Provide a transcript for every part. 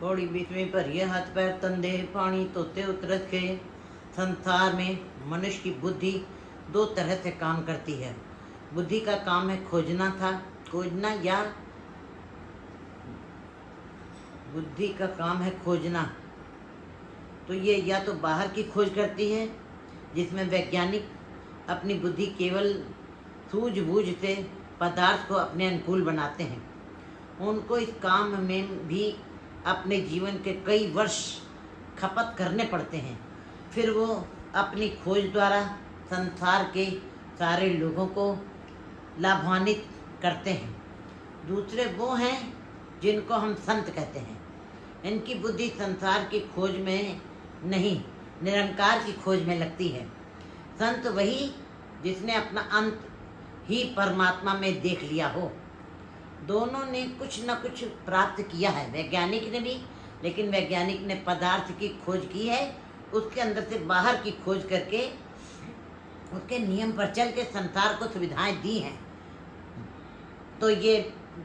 पौड़ी बीच में भरिए हाथ पैर तंदे पानी तोते उतरत के। संसार में मनुष्य की बुद्धि दो तरह से काम करती है। बुद्धि का काम है खोजना या बुद्धि का काम है खोजना। तो ये या तो बाहर की खोज करती है, जिसमें वैज्ञानिक अपनी बुद्धि केवल सूझबूझ से पदार्थ को अपने अनुकूल बनाते हैं। उनको इस काम में भी अपने जीवन के कई वर्ष खपत करने पड़ते हैं। फिर वो अपनी खोज द्वारा संसार के सारे लोगों को लाभान्वित करते हैं। दूसरे वो हैं जिनको हम संत कहते हैं। इनकी बुद्धि संसार की खोज में नहीं, निरंकार की खोज में लगती है। संत वही जिसने अपना अंत ही परमात्मा में देख लिया हो। दोनों ने कुछ न कुछ प्राप्त किया है, वैज्ञानिक ने भी, लेकिन वैज्ञानिक ने पदार्थ की खोज की है, उसके अंदर से बाहर की खोज करके उसके नियम पर चल के संसार को सुविधाएं दी हैं। तो ये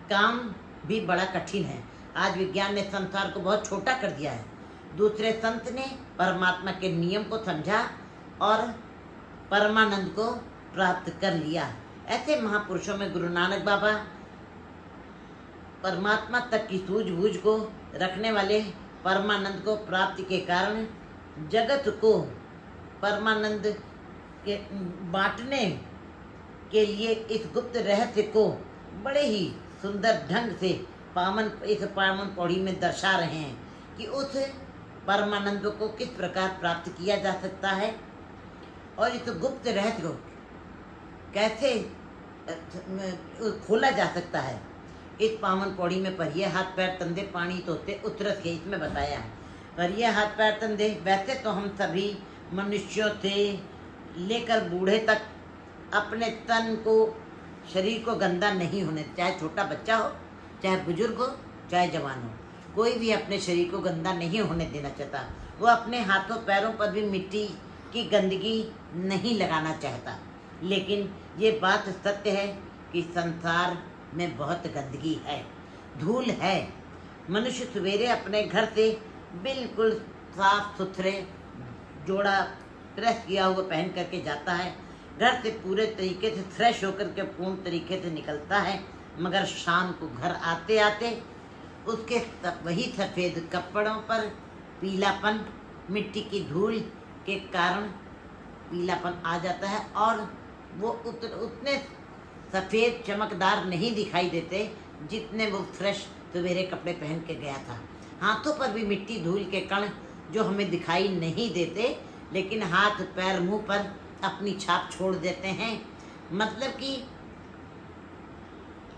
काम भी बड़ा कठिन है। आज विज्ञान ने संसार को बहुत छोटा कर दिया है। दूसरे संत ने परमात्मा के नियम को समझा और परमानंद को प्राप्त कर लिया। ऐसे महापुरुषों में गुरु नानक बाबा परमात्मा तक की सूझबूझ को रखने वाले परमानंद को प्राप्ति के कारण जगत को परमानंद के बांटने के लिए इस गुप्त रहस्य को बड़े ही सुंदर ढंग से इस पावन पौड़ी में दर्शा रहे हैं कि उस परमानंद को किस प्रकार प्राप्त किया जा सकता है और इस गुप्त रहस्य को कैसे खोला जा सकता है। इस पावन पौड़ी में परिये हाथ पैर तंदे पानी तोते उतरत के, इसमें बताया है। परिये हाथ पैर तंदे, वैसे तो हम सभी मनुष्यों से लेकर बूढ़े तक अपने तन को, शरीर को गंदा नहीं होने, चाहे छोटा बच्चा हो, चाहे बुजुर्ग हो, चाहे जवान हो, कोई भी अपने शरीर को गंदा नहीं होने देना चाहता। वो अपने हाथों पैरों पर भी मिट्टी की गंदगी नहीं लगाना चाहता। लेकिन ये बात सत्य है कि संसार में बहुत गंदगी है, धूल है। मनुष्य सवेरे अपने घर से बिल्कुल साफ सुथरे जोड़ा प्रेस किया हुआ पहन करके जाता है, घर से पूरे तरीके से फ्रेश होकर के पूर्ण तरीके से निकलता है, मगर शाम को घर आते आते उसके वही सफ़ेद कपड़ों पर पीलापन, मिट्टी की धूल के कारण पीलापन आ जाता है और वो उतने सफ़ेद चमकदार नहीं दिखाई देते जितने वो फ्रेश सवेरे कपड़े पहन के गया था। हाथों पर भी मिट्टी धूल के कण जो हमें दिखाई नहीं देते, लेकिन हाथ पैर मुंह पर अपनी छाप छोड़ देते हैं। मतलब कि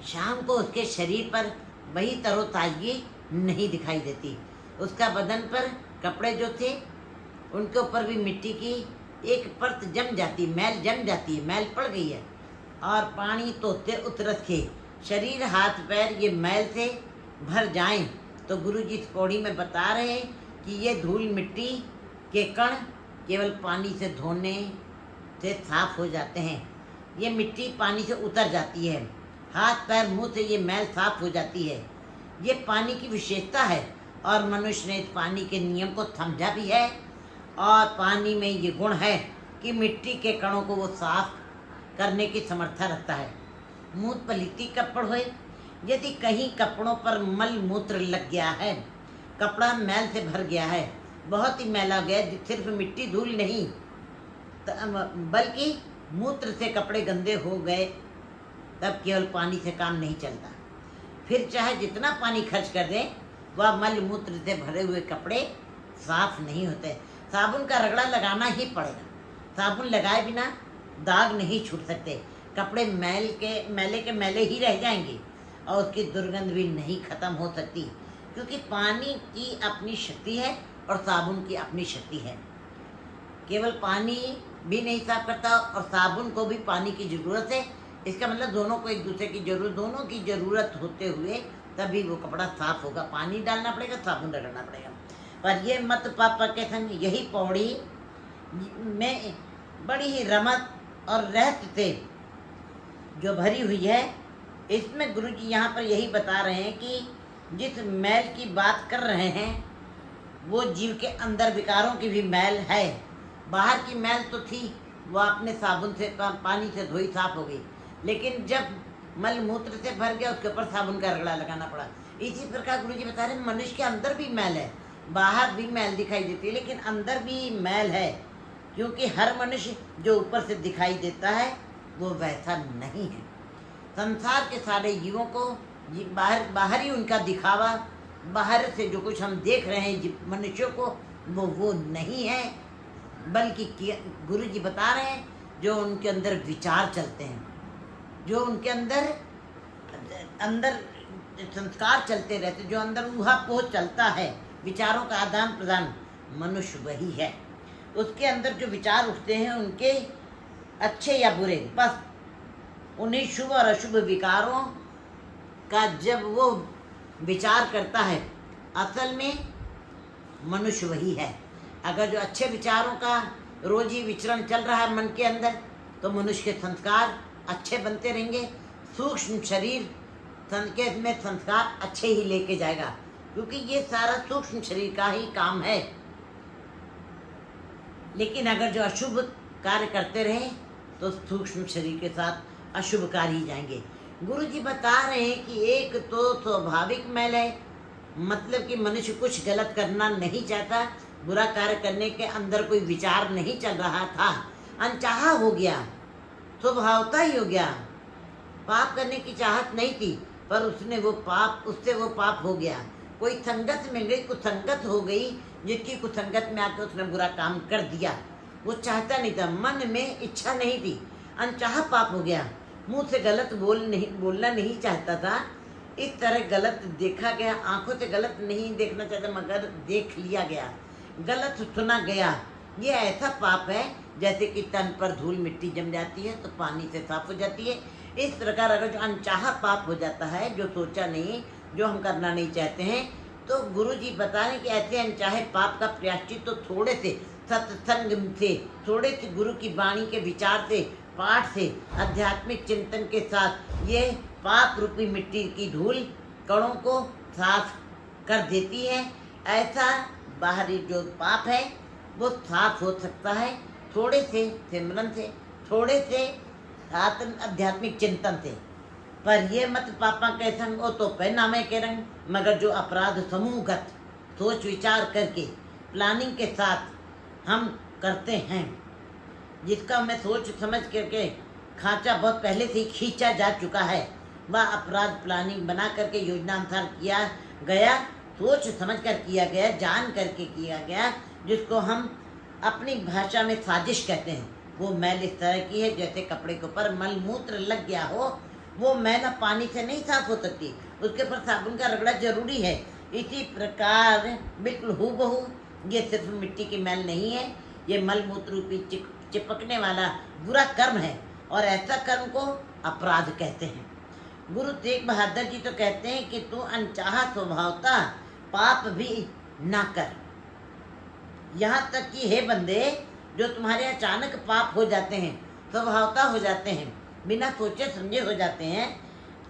शाम को उसके शरीर पर वही तरोताजगी नहीं दिखाई देती। उसका बदन पर कपड़े जो थे उनके ऊपर भी मिट्टी की एक परत जम जाती, मैल जम जाती है, मैल पड़ गई है। और पानी तोते उतरत के, शरीर हाथ पैर ये मैल से भर जाएं तो गुरु जी इस पौड़ी में बता रहे हैं कि ये धूल मिट्टी के कण केवल पानी से धोने से साफ हो जाते हैं। ये मिट्टी पानी से उतर जाती है, हाथ पैर मुंह से ये मैल साफ हो जाती है। ये पानी की विशेषता है और मनुष्य ने इस पानी के नियम को समझा भी है। और पानी में ये गुण है कि मिट्टी के कणों को वो साफ करने की समर्था रखता है। मूत पलीती कपड़ होए, यदि कहीं कपड़ों पर मल मूत्र लग गया है, कपड़ा मैल से भर गया है, बहुत ही मैला गया, सिर्फ मिट्टी धूल नहीं बल्कि मूत्र से कपड़े गंदे हो गए, तब केवल पानी से काम नहीं चलता। फिर चाहे जितना पानी खर्च कर दें, वह मल मूत्र से भरे हुए कपड़े साफ नहीं होते। साबुन का रगड़ा लगाना ही पड़ेगा, साबुन लगाए बिना दाग नहीं छूट सकते। कपड़े मैले के मैले ही रह जाएंगे और उसकी दुर्गंध भी नहीं खत्म हो सकती, क्योंकि पानी की अपनी शक्ति है और साबुन की अपनी शक्ति है। केवल पानी भी नहीं साफ करता और साबुन को भी पानी की ज़रूरत है। इसका मतलब दोनों को एक दूसरे की जरूरत, दोनों की ज़रूरत होते हुए तभी वो कपड़ा साफ होगा। पानी डालना पड़ेगा, साबुन रगड़ना पड़ेगा। पर ये मत पापा के संग यही पौड़ी में बड़ी ही रमत और रहस्य से जो भरी हुई है, इसमें गुरु जी यहाँ पर यही बता रहे हैं कि जिस मैल की बात कर रहे हैं वो जीव के अंदर विकारों की भी मैल है। बाहर की मैल तो थी, वो अपने साबुन से पानी से धोई साफ हो गई, लेकिन जब मल मूत्र से भर गया उसके ऊपर साबुन का रगड़ा लगाना पड़ा। इसी प्रकार गुरु जी बता रहे हैं मनुष्य के अंदर भी मैल है। बाहर भी मैल दिखाई देती है लेकिन अंदर भी मैल है, क्योंकि हर मनुष्य जो ऊपर से दिखाई देता है वो वैसा नहीं है। संसार के सारे जीवों को बाहर ही उनका दिखावा, बाहर से जो कुछ हम देख रहे हैं मनुष्यों को वो नहीं है, बल्कि गुरु जी बता रहे हैं जो उनके अंदर विचार चलते हैं, जो उनके अंदर संस्कार चलते रहते, जो अंदर ऊहापोह चलता है, विचारों का आदान प्रदान, मनुष्य वही है। उसके अंदर जो विचार उठते हैं उनके अच्छे या बुरे, बस उन्हीं शुभ और अशुभ विकारों का जब वो विचार करता है, असल में मनुष्य वही है। अगर जो अच्छे विचारों का रोज ही विचरण चल रहा है मन के अंदर, तो मनुष्य के संस्कार अच्छे बनते रहेंगे। सूक्ष्म शरीर संकेत में संस्कार अच्छे ही लेके जाएगा, क्योंकि ये सारा सूक्ष्म शरीर का ही काम है। लेकिन अगर जो अशुभ कार्य करते रहे तो सूक्ष्म शरीर के साथ अशुभ कार्य ही जाएंगे। गुरु जी बता रहे हैं कि एक तो स्वाभाविक मैल है, मतलब कि मनुष्य कुछ गलत करना नहीं चाहता, बुरा कार्य करने के अंदर कोई विचार नहीं चल रहा था, अनचाहा हो गया, स्वभावता ही हो गया। पाप करने की चाहत नहीं थी, पर उससे वो पाप हो गया। कोई संगत मिल गई, कुसंगत हो गई, जिसकी कुसंगत में आकर उसने बुरा काम कर दिया। वो चाहता नहीं था, मन में इच्छा नहीं थी, अनचाहा पाप हो गया। मुंह से गलत बोलना नहीं चाहता था, इस तरह गलत देखा गया। आंखों से गलत नहीं देखना चाहता मगर देख लिया गया, गलत सुना गया। ये ऐसा पाप है जैसे कि तन पर धूल मिट्टी जम जाती है तो पानी से साफ हो जाती है। इस प्रकार अगर जो अनचाहा पाप हो जाता है, जो सोचा नहीं, जो हम करना नहीं चाहते हैं, तो गुरु जी बता रहे हैं कि ऐसे अनचाहे पाप का प्रायश्चित तो थोड़े से सत्संग से, थोड़े से गुरु की वाणी के विचार से, पाठ से, आध्यात्मिक चिंतन के साथ ये पाप रूपी मिट्टी की धूल कणों को साफ कर देती है। ऐसा बाहरी जो पाप है वो साफ हो सकता है थोड़े से सिमरन से, थोड़े से आध्यात्मिक चिंतन से। पर ये मत पापा के संग ओ तो पहनामे के रंग, मगर जो अपराध समूहगत सोच विचार करके प्लानिंग के साथ हम करते हैं, जिसका मैं सोच समझ करके खांचा बहुत पहले से ही खींचा जा चुका है, वह अपराध प्लानिंग बना करके योजना अनुसार किया गया, सोच समझ कर किया गया, जान करके किया गया, जिसको हम अपनी भाषा में साजिश कहते हैं। वो मैल इस तरह की है जैसे कपड़े के ऊपर मल मूत्र लग गया हो, वो मैल पानी से नहीं साफ हो सकती, उसके ऊपर साबुन का रगड़ा जरूरी है। इसी प्रकार बिल्कुल हूबहू ये सिर्फ मिट्टी की मैल नहीं है, ये मल मूत्र रूपी चिपकने वाला बुरा कर्म है, और ऐसा कर्म को अपराध कहते हैं। गुरु तेग बहादुर जी तो कहते हैं कि तू अनचाहा स्वभावता पाप भी ना कर। यहाँ तक कि हे बंदे, जो तुम्हारे अचानक पाप हो जाते हैं, स्वभावता हो जाते हैं, बिना सोचे समझे हो जाते हैं,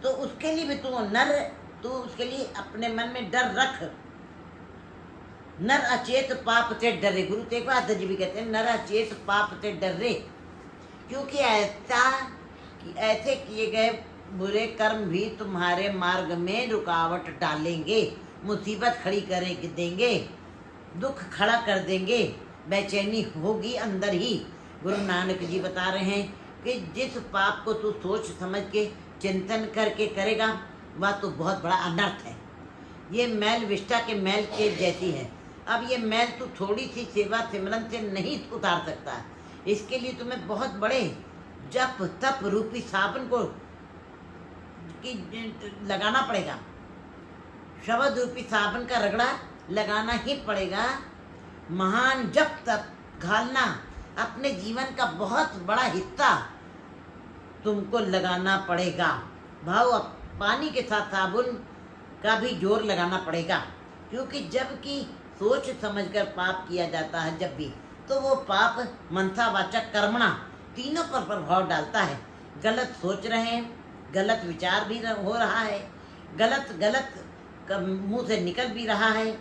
तो उसके लिए भी तू उसके लिए अपने मन में डर रख। नर अचेत पाप से डरे, गुरु तेग बहादुर जी भी कहते हैं नर अचेत पाप से डरे, क्योंकि ऐसे किए गए बुरे कर्म भी तुम्हारे मार्ग में रुकावट डालेंगे, मुसीबत खड़ी कर देंगे, दुख खड़ा कर देंगे, बेचैनी होगी अंदर ही। गुरु नानक जी बता रहे हैं कि जिस पाप को तू सोच समझ के चिंतन करके करेगा वह तो बहुत बड़ा अनर्थ है। ये मैल विष्ठा के मैल के जैसी है। अब ये मैल तू थोड़ी सी सेवा सिमरन से नहीं उतार सकता, इसके लिए तुम्हें बहुत बड़े जप तप रूपी साबुन को लगाना पड़ेगा, शब्द रूपी साबुन का रगड़ा लगाना ही पड़ेगा। महान जप तप घालना अपने जीवन का बहुत बड़ा हिस्सा तुमको लगाना पड़ेगा। भाव पानी के साथ साबुन का भी जोर लगाना पड़ेगा, क्योंकि जबकि सोच समझकर पाप किया जाता है जब भी, तो वो पाप मनसा वाचक कर्मणा तीनों पर प्रभाव डालता है। गलत सोच रहे हैं, गलत विचार भी हो रहा है, गलत मुंह से निकल भी रहा है,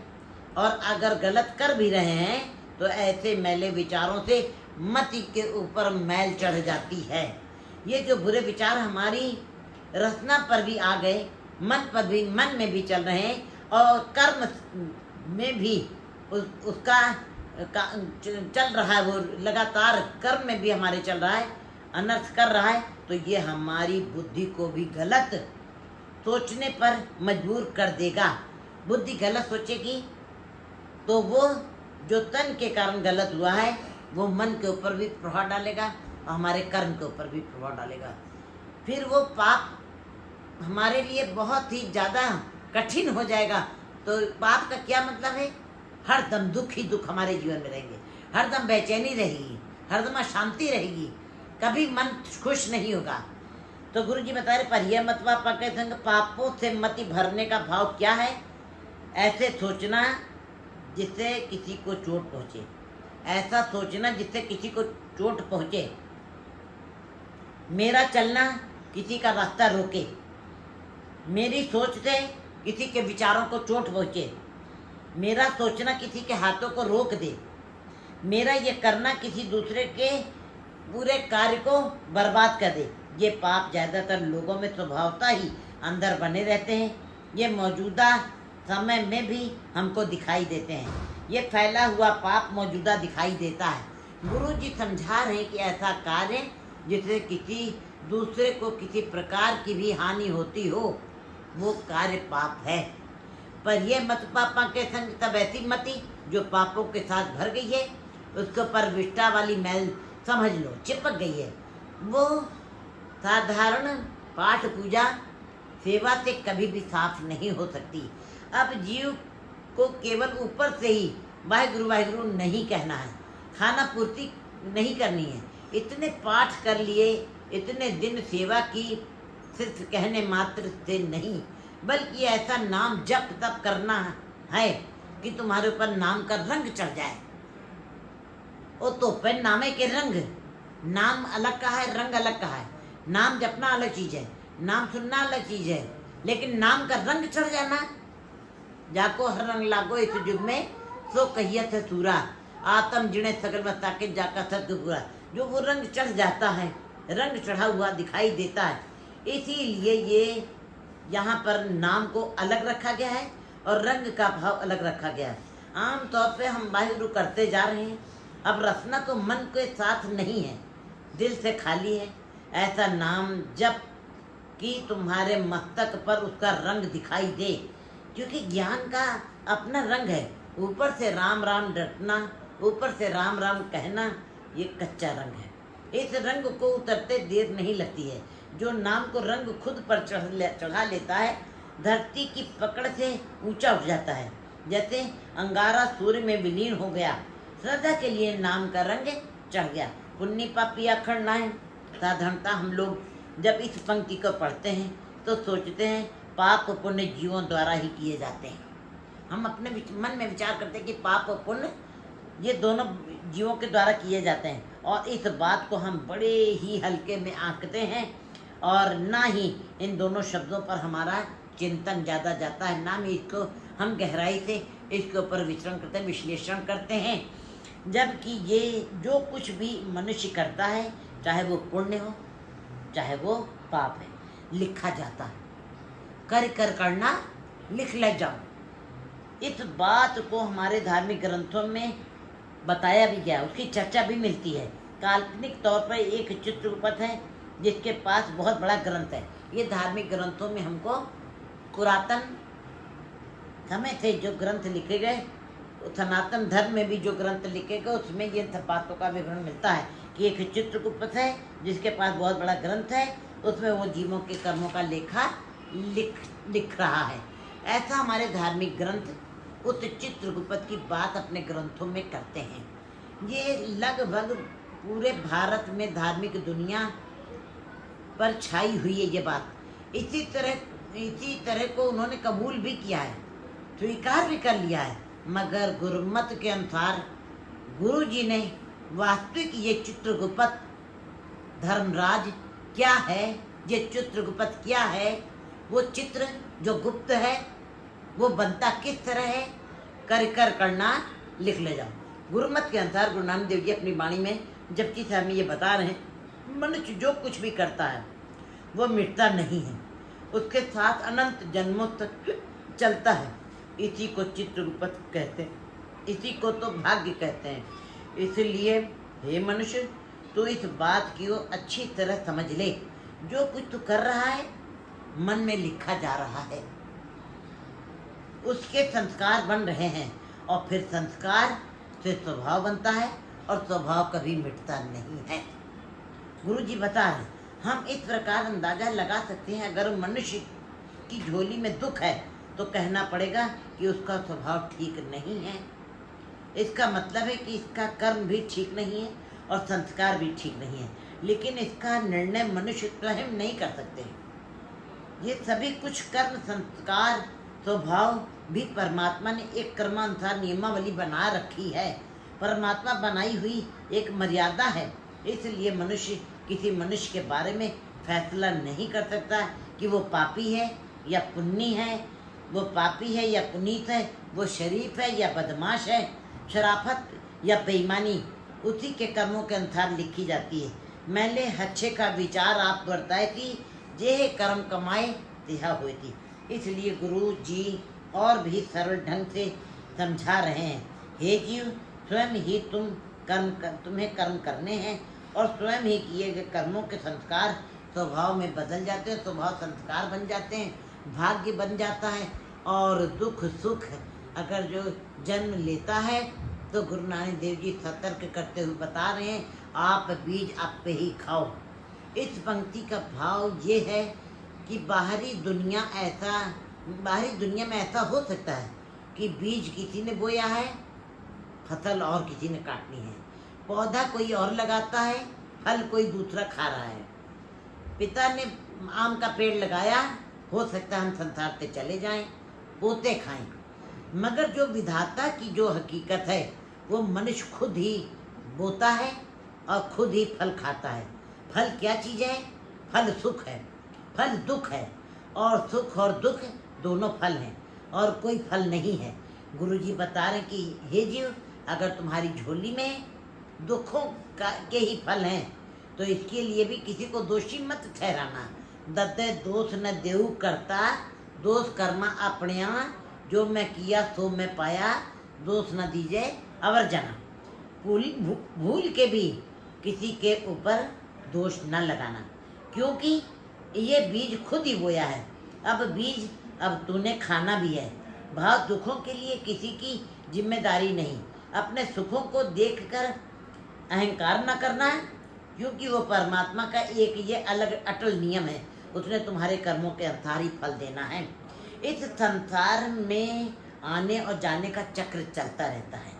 और अगर गलत कर भी रहे हैं तो ऐसे मैले विचारों से मति के ऊपर मैल चढ़ जाती है। ये जो बुरे विचार हमारी रचना पर भी आ गए, मन में भी चल रहे हैं, और कर्म में भी उसका चल रहा है, वो लगातार कर्म में भी हमारे चल रहा है, अनर्थ कर रहा है, तो ये हमारी बुद्धि को भी गलत सोचने पर मजबूर कर देगा। बुद्धि गलत सोचेगी तो वो जो तन के कारण गलत हुआ है वो मन के ऊपर भी प्रभाव डालेगा और हमारे कर्म के ऊपर भी प्रभाव डालेगा। फिर वो पाप हमारे लिए बहुत ही ज़्यादा कठिन हो जाएगा। तो पाप का क्या मतलब है? हर दम दुख ही दुख हमारे जीवन में रहेंगे, हर दम बेचैनी रहेगी, हर दम अशांति रहेगी, कभी मन खुश नहीं होगा। तो गुरु जी बता रहे परिय मतवा पके संग पापों से मति भरने का भाव क्या है? ऐसे सोचना जिससे किसी को चोट पहुँचे, ऐसा सोचना जिससे किसी को चोट पहुँचे, मेरा चलना किसी का रास्ता रोके, मेरी सोच से किसी के विचारों को चोट पहुँचे, मेरा सोचना किसी के हाथों को रोक दे, मेरा ये करना किसी दूसरे के पूरे कार्य को बर्बाद कर दे। ये पाप ज़्यादातर लोगों में स्वभावतः ही अंदर बने रहते हैं। ये मौजूदा समय में भी हमको दिखाई देते हैं। ये फैला हुआ पाप मौजूदा दिखाई देता है। गुरु जी समझा रहे हैं कि ऐसा कार्य जिससे किसी दूसरे को किसी प्रकार की भी हानि होती हो, वो कार्य पाप है। पर ये मत पापा के संग तब ऐसी मति जो पापों के साथ भर गई है, उसके ऊपर विष्ठा वाली मैल समझ लो चिपक गई है। वो साधारण पाठ पूजा सेवा से कभी भी साफ नहीं हो सकती। अब जीव को केवल ऊपर से ही वाहिगुरु नहीं कहना है, खाना पूर्ति नहीं करनी है। इतने पाठ कर लिए, इतने दिन सेवा की, सिर्फ कहने मात्र से नहीं, बल्कि ऐसा नाम जप तप करना है कि तुम्हारे ऊपर नाम का रंग चढ़ जाए। ओ तो पे नामे के रंग, नाम अलग का है, रंग अलग का है। नाम जपना अलग चीज है, नाम सुनना अलग चीज है, लेकिन नाम का रंग चढ़ जाना। जाको हर रंग लागो इस युग में, सो कहियत है सूरा, आत्म जिणे सगल बता के जाका सत्य पूरा। जो वो रंग चढ़ जाता है, रंग चढ़ा हुआ दिखाई देता है, इसीलिए ये यहाँ पर नाम को अलग रखा गया है और रंग का भाव अलग रखा गया है। आम तौर पे हम वाहिगुरु करते जा रहे हैं। अब रचना तो मन के साथ नहीं है, दिल से खाली है। ऐसा नाम जब कि तुम्हारे मस्तक पर उसका रंग दिखाई दे, क्योंकि ज्ञान का अपना रंग है। ऊपर से राम राम रटना, ऊपर से राम राम कहना, ये कच्चा रंग है। इस रंग को उतरते देर नहीं लगती है। जो नाम को रंग खुद पर चढ़ा लेता है, धरती की पकड़ से ऊंचा उठ जाता है। जैसे अंगारा सूर्य में विलीन हो गया, श्रद्धा के लिए नाम का रंग चढ़ गया। पुण्य पापी अखंड है। साधारणता हम लोग जब इस पंक्ति को पढ़ते हैं तो सोचते हैं पाप पुण्य जीवों द्वारा ही किए जाते हैं। हम अपने मन में विचार करते हैं कि पाप और पुण्य ये दोनों जीवों के द्वारा किए जाते हैं, और इस बात को हम बड़े ही हल्के में आंकते हैं, और ना ही इन दोनों शब्दों पर हमारा चिंतन ज़्यादा जाता है, ना ही इसको हम गहराई से इसके ऊपर विचरण करते हैं, विश्लेषण करते हैं। जबकि ये जो कुछ भी मनुष्य करता है, चाहे वो पुण्य हो चाहे वो पाप है, लिखा जाता है। कर करना लिख ले जाओ। इस बात को हमारे धार्मिक ग्रंथों में बताया भी गया, उसकी चर्चा भी मिलती है। काल्पनिक तौर पर एक चित्रगुप्त है जिसके पास बहुत बड़ा ग्रंथ है। ये धार्मिक ग्रंथों में हमको पुरातन समय से जो ग्रंथ लिखे गए, सनातन धर्म में भी जो ग्रंथ लिखे गए, उसमें ये बातों का विवरण मिलता है कि एक चित्रगुप्त है जिसके पास बहुत बड़ा ग्रंथ है, उसमें वो जीवों के कर्मों का लेखा लिख रहा है। ऐसा हमारे धार्मिक ग्रंथ उस चित्रगुप्त की बात अपने ग्रंथों में करते हैं। ये लगभग पूरे भारत में धार्मिक दुनिया पर छाई हुई है ये बात। इसी तरह को उन्होंने कबूल भी किया है, स्वीकार भी कर लिया है। मगर गुरुमत के अनुसार गुरु जी ने वास्तविक ये चित्रगुप्त धर्मराज क्या है, ये चित्रगुप्त क्या है, वो चित्र जो गुप्त है वो बनता किस तरह है, कर करना लिख ले जाओ। गुरुमत के अनुसार गुरु नानक देव जी अपनी वाणी में जबकि से हमें ये बता रहे हैं, मनुष्य जो कुछ भी करता है वो मिटता नहीं है, उसके साथ अनंत जन्मों तक चलता है। इसी को चित्ररूपत कहते हैं, इसी को तो भाग्य कहते हैं। इसलिए हे मनुष्य, तो इस बात की वो अच्छी तरह समझ ले, जो कुछ तू कर रहा है मन में लिखा जा रहा है, उसके संस्कार बन रहे हैं, और फिर संस्कार से स्वभाव बनता है, और स्वभाव कभी मिटता नहीं है। गुरु जी बता रहे, हम इस प्रकार अंदाजा लगा सकते हैं, अगर मनुष्य की झोली में दुख है तो कहना पड़ेगा कि उसका स्वभाव ठीक नहीं है। इसका मतलब है कि इसका कर्म भी ठीक नहीं है और संस्कार भी ठीक नहीं है, लेकिन इसका निर्णय मनुष्य स्वयं नहीं कर सकते। ये सभी कुछ कर्म, संस्कार, स्वभाव भी परमात्मा ने एक कर्मानुसार नियमावली बना रखी है। परमात्मा बनाई हुई एक मर्यादा है, इसलिए मनुष्य किसी मनुष्य के बारे में फैसला नहीं कर सकता कि वो पापी है या पुण्य है, वो पापी है या पुनीत है, वो शरीफ है या बदमाश है, शराफत या बेईमानी उसी के कर्मों के अनुसार लिखी जाती है। मैले अच्छे का विचार आप बरताए कि जे कर्म कमाए तिहा हुई थी। इसलिए गुरु जी और भी सरल ढंग से समझा रहे हैं, हे जीव, स्वयं ही तुम्हें कर्म करने हैं, और स्वयं ही किए गए कर्मों के संस्कार स्वभाव में बदल जाते हैं, स्वभाव संस्कार बन जाते हैं, भाग्य बन जाता है। और दुख सुख अगर जो जन्म लेता है तो गुरु नानक देव जी सतर्क करते हुए बता रहे हैं, आप बीज आप पे ही खाओ। इस पंक्ति का भाव ये है कि बाहरी दुनिया में ऐसा हो सकता है कि बीज किसी ने बोया है, फसल और किसी ने काटनी है, पौधा कोई और लगाता है, फल कोई दूसरा खा रहा है। पिता ने आम का पेड़ लगाया, हो सकता है हम संसार से चले जाएं, पोते खाएं, मगर जो विधाता की जो हकीकत है वो मनुष्य खुद ही बोता है और खुद ही फल खाता है। फल क्या चीज़ है? फल सुख है, फल दुख है, और सुख और दुख दोनों फल हैं, और कोई फल नहीं है। गुरु जी बता रहे कि हे जीव, अगर तुम्हारी झोली में दुखों के ही फल हैं तो इसके लिए भी किसी को दोषी मत ठहराना। दत्ते दोष न देऊ करता, दोष कर्मा अपने, जो मैं किया सो मैं पाया, दोष न दीजिए अवर जना। भूल के भी किसी के ऊपर दोष न लगाना, क्योंकि ये बीज खुद ही बोया है। अब तूने खाना भी है। भाव दुखों के लिए किसी की जिम्मेदारी नहीं। अपने सुखों को देखकर अहंकार न करना है, क्योंकि वो परमात्मा का एक ये अलग अटल नियम है, उसने तुम्हारे कर्मों के अनुसार ही फल देना है। इस संसार में आने और जाने का चक्र चलता रहता है।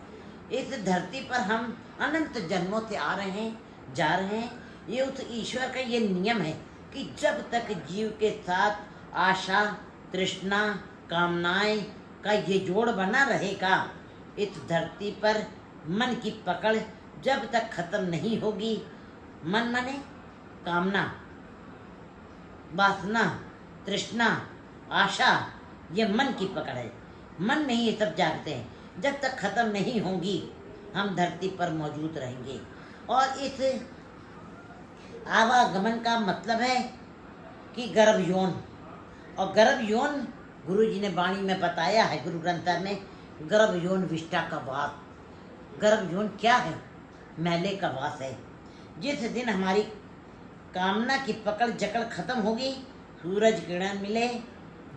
इस धरती पर हम अनंत जन्मों से आ रहे हैं, जा रहे हैं। ये उस ईश्वर का ये नियम है कि जब तक जीव के साथ आशा, तृष्णा, कामनाएं का ये जोड़ बना रहेगा, इस धरती पर मन की पकड़ जब तक खत्म नहीं होगी, मन माने कामना, वासना, तृष्णा, आशा, ये मन की पकड़ है। मन में ही ये सब जागते हैं। जब तक खत्म नहीं होंगी हम धरती पर मौजूद रहेंगे। और इस आवागमन का मतलब है कि गर्भ यौन, और गर्भ यौन गुरु जी ने वाणी में बताया है, गुरु ग्रंथ में, गर्भ यौन विष्टा का वास। गर्भ यौन क्या है? मैले का वास है। जिस दिन हमारी कामना की पकड़ जकड़ खत्म होगी, सूरज किरण मिले,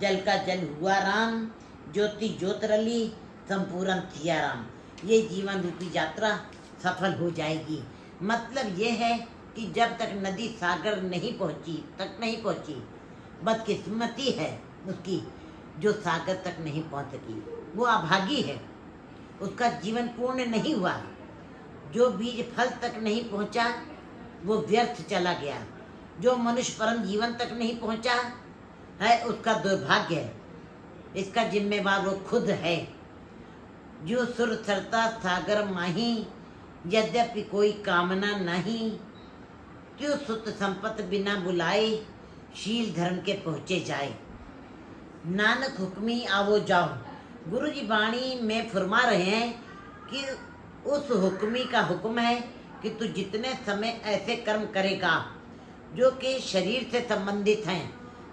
जल का जल हुआ राम, ज्योति ज्योत रली, संपूर्ण थिया राम, ये जीवन रूपी यात्रा सफल हो जाएगी। मतलब ये है कि जब तक नदी सागर नहीं पहुंची, बदकिस्मती है उसकी जो सागर तक नहीं पहुंच सकी, वो अभागी है, उसका जीवन पूर्ण नहीं हुआ। जो बीज फल तक नहीं पहुंचा वो व्यर्थ चला गया। जो मनुष्य परम जीवन तक नहीं पहुंचा है उसका दुर्भाग्य है, इसका जिम्मेवार वो खुद है। जो सुर सरता सागर माही, यद्यपि कोई कामना नहीं, क्यों सुत संपत बिना बुलाए, शील धर्म के पहुँचे जाए। नानक हुक्मी आवो जाओ। गुरु जी वाणी में फरमा रहे हैं कि उस हुक्मी का हुक्म है कि तू जितने समय ऐसे कर्म करेगा जो कि शरीर से संबंधित हैं,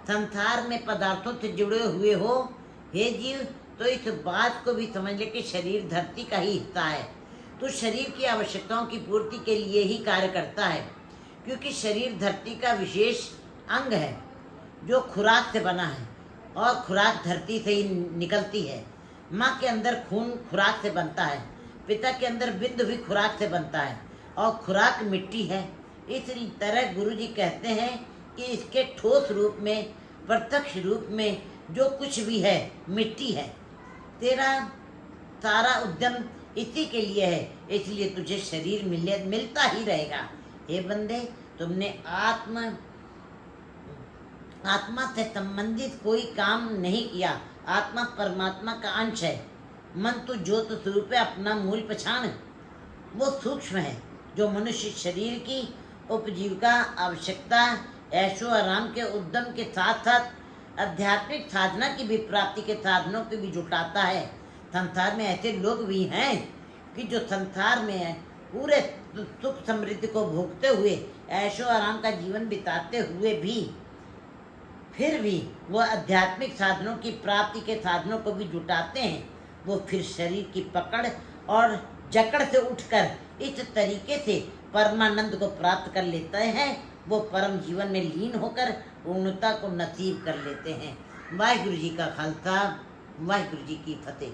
संसार में पदार्थों से जुड़े हुए हो, हे जीव, तो इस बात को भी समझ ले कि शरीर धरती का ही हिस्सा है। तो शरीर की आवश्यकताओं की पूर्ति के लिए ही कार्य करता है, क्योंकि शरीर धरती का विशेष अंग है जो खुराक से बना है, और खुराक धरती से ही निकलती है। माँ के अंदर खून खुराक से बनता है, पिता के अंदर बिंदु भी खुराक से बनता है, और खुराक मिट्टी है। इस तरह गुरु जी कहते हैं कि इसके ठोस रूप में, प्रत्यक्ष रूप में जो कुछ भी है मिट्टी है। तेरा सारा उद्यम इसी के लिए है, इसलिए तुझे शरीर मिलता ही रहेगा। हे बंदे, तुमने आत्मा से संबंधित कोई काम नहीं किया। आत्मा परमात्मा का अंश है। मन तो ज्योत स्वरूप है, अपना मूल पहचान वो सूक्ष्म है, जो मनुष्य शरीर की उपजीविका, आवश्यकता, ऐशो आराम के उद्यम के साथ साथ आध्यात्मिक साधना की भी प्राप्ति के साधनों को भी जुटाता है। संसार में ऐसे लोग भी हैं कि जो संसार में पूरे सुख समृद्धि को भोगते हुए, ऐशो आराम का जीवन बिताते हुए भी फिर भी वो आध्यात्मिक साधनों की प्राप्ति के साधनों को भी जुटाते हैं। वो फिर शरीर की पकड़ और जकड़ से उठकर इस तरीके से परमानंद को प्राप्त कर लेते हैं। वो परम जीवन में लीन होकर पूर्णता को नसीब कर लेते हैं। वाहिगुरु जी का खालसा, वाहिगुरु जी की फतेह।